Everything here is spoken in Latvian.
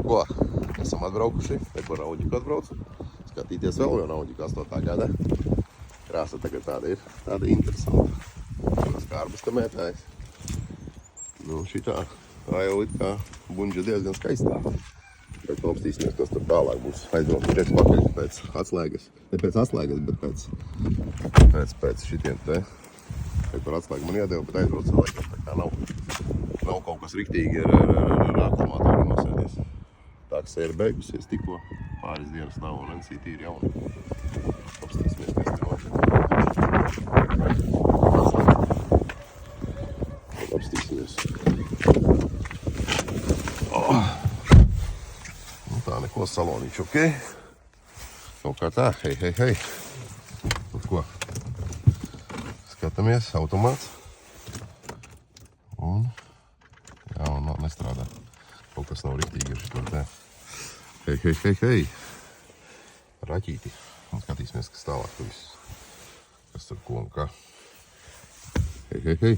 Ko? Esam atbraukuši, neko Audiku atbrauc. Skatīties vēl vienu Audiku 8. gada. Krāsa tagad tāda ir, tāda interesanta. Tās kārbas te mētājas. Nu, šitā, tā jau it kā bunģa diezgan skaistā. Bet apstīsimies, kas tur tālāk būs. Aizbraukšu čeks pakaļ pēc atslēgas. Ne pēc atslēgas, bet pēc šitiem te. Par atslēgu man iedeva, bet aizbraucu laikam. Tā kā nav kaut kas riktīgi ar akumulātoru nosēdies. Takse ir beigusies tikko. Pāris dienas nav un NCT ir jauna. Apstīsimies, kas te notiek. Apstīsimies. Nu tā, neko salonīču, ok? Kaut kā tā, hei. Nu ko? Skatāmies, automāts. Un, jā, un nestrādā. Kaut kas nav riktīgi ar šito te. Hei. Raķīti. Un skatīsimies, kas tālāk tur viss. Kas tur ko un kā. Hei.